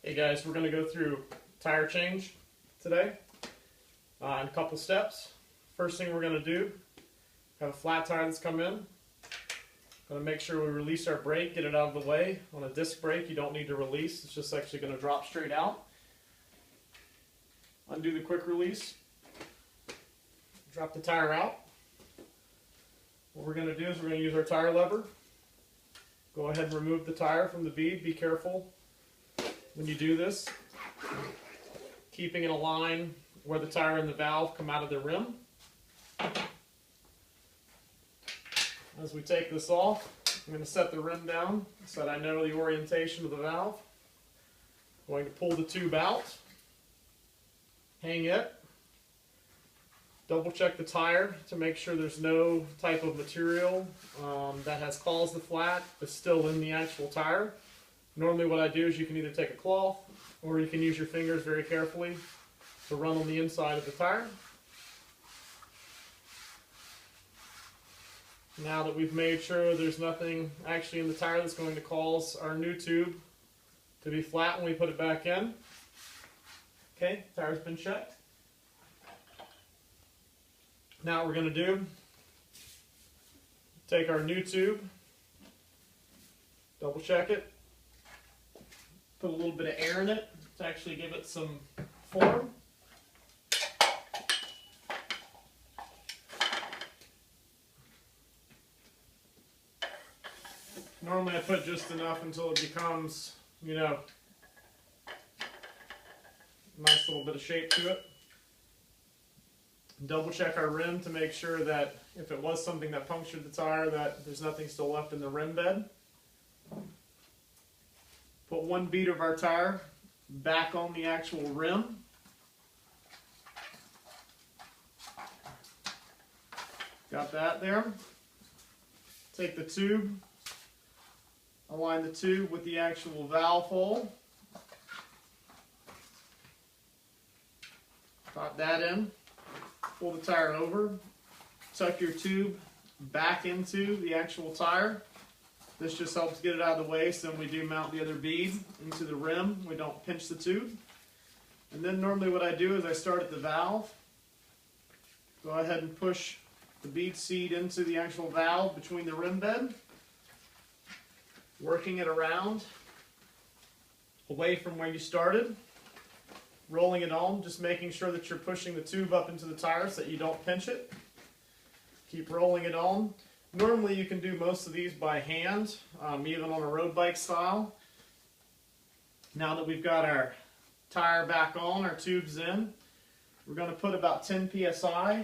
Hey guys, we're going to go through tire change today in a couple steps. First thing we're going to do, have a flat tire that's come in. Going to make sure we release our brake, get it out of the way. On a disc brake, you don't need to release. It's just actually going to drop straight out. Undo the quick release. Drop the tire out. What we're going to do is we're going to use our tire lever. Go ahead and remove the tire from the bead. Be careful when you do this, keeping it aligned where the tire and the valve come out of the rim. As we take this off, I'm going to set the rim down so that I know the orientation of the valve. I'm going to pull the tube out, hang it, double check the tire to make sure there's no type of material that has caused the flat is still in the actual tire. Normally what I do is you can either take a cloth or you can use your fingers very carefully to run on the inside of the tire. Now that we've made sure there's nothing actually in the tire that's going to cause our new tube to be flat when we put it back in. Okay, tire's been checked. Now what we're going to do, take our new tube, double check it, put a little bit of air in it to actually give it some form. Normally I put just enough until it becomes, you know, a nice little bit of shape to it. Double check our rim to make sure that if it was something that punctured the tire, that there's nothing still left in the rim bed. Put one bead of our tire back on the actual rim. Got that there. Take the tube, align the tube with the actual valve hole. Pop that in. Pull the tire over. Tuck your tube back into the actual tire. This just helps get it out of the way, so when we do mount the other bead into the rim, we don't pinch the tube. And then normally what I do is I start at the valve. Go ahead and push the bead seed into the actual valve between the rim bed. Working it around, away from where you started. Rolling it on, just making sure that you're pushing the tube up into the tire so that you don't pinch it. Keep rolling it on. Normally you can do most of these by hand, even on a road bike style. Now that we've got our tire back on, our tubes in, we're going to put about 10 psi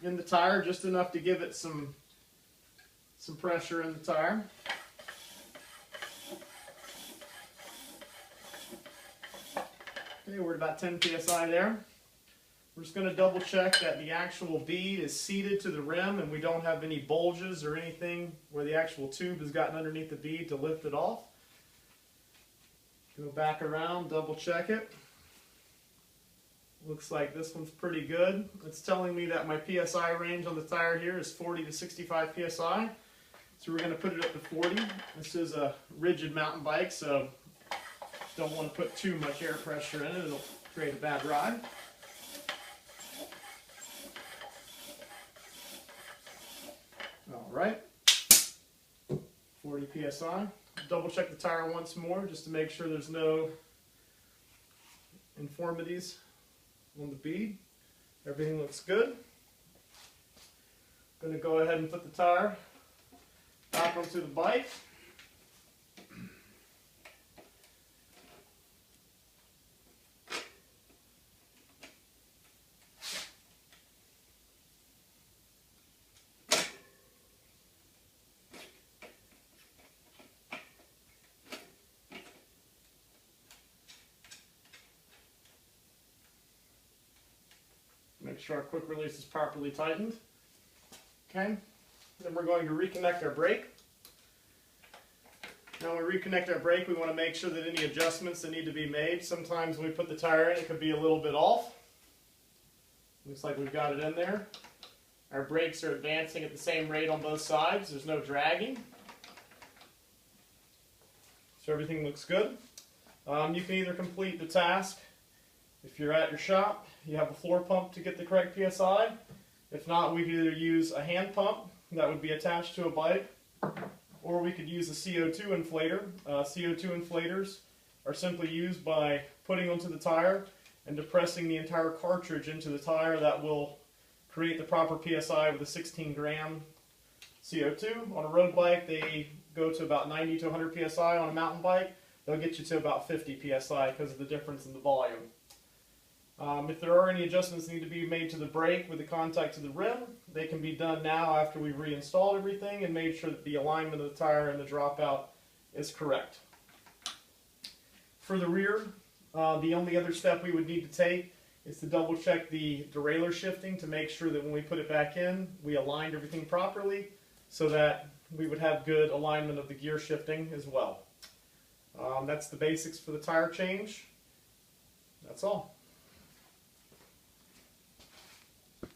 in the tire, just enough to give it some pressure in the tire. Okay, we're at about 10 psi there. We're just going to double check that the actual bead is seated to the rim and we don't have any bulges or anything where the actual tube has gotten underneath the bead to lift it off. Go back around, double check it. Looks like this one's pretty good. It's telling me that my PSI range on the tire here is 40 to 65 PSI. So we're going to put it up to 40. This is a rigid mountain bike, so don't want to put too much air pressure in it. It'll create a bad ride. Alright, 40 psi. Double check the tire once more just to make sure there's no informities on the bead. Everything looks good. I'm going to go ahead and put the tire back onto the bike. Make sure our quick release is properly tightened. Okay, then we're going to reconnect our brake. Now when we reconnect our brake, we want to make sure that any adjustments that need to be made, sometimes when we put the tire in, it could be a little bit off. Looks like we've got it in there. Our brakes are advancing at the same rate on both sides. There's no dragging. So everything looks good. You can either complete the task. If you're at your shop, you have a floor pump to get the correct PSI. If not, we could either use a hand pump that would be attached to a bike, or we could use a CO2 inflator. CO2 inflators are simply used by putting onto the tire and depressing the entire cartridge into the tire. That will create the proper PSI with a 16-gram CO2. On a road bike, they go to about 90 to 100 PSI. On a mountain bike, they'll get you to about 50 PSI because of the difference in the volume. If there are any adjustments that need to be made to the brake with the contact to the rim, they can be done now after we've reinstalled everything and made sure that the alignment of the tire and the dropout is correct. For the rear, the only other step we would need to take is to double check the derailleur shifting to make sure that when we put it back in, we aligned everything properly so that we would have good alignment of the gear shifting as well. That's the basics for the tire change. That's all.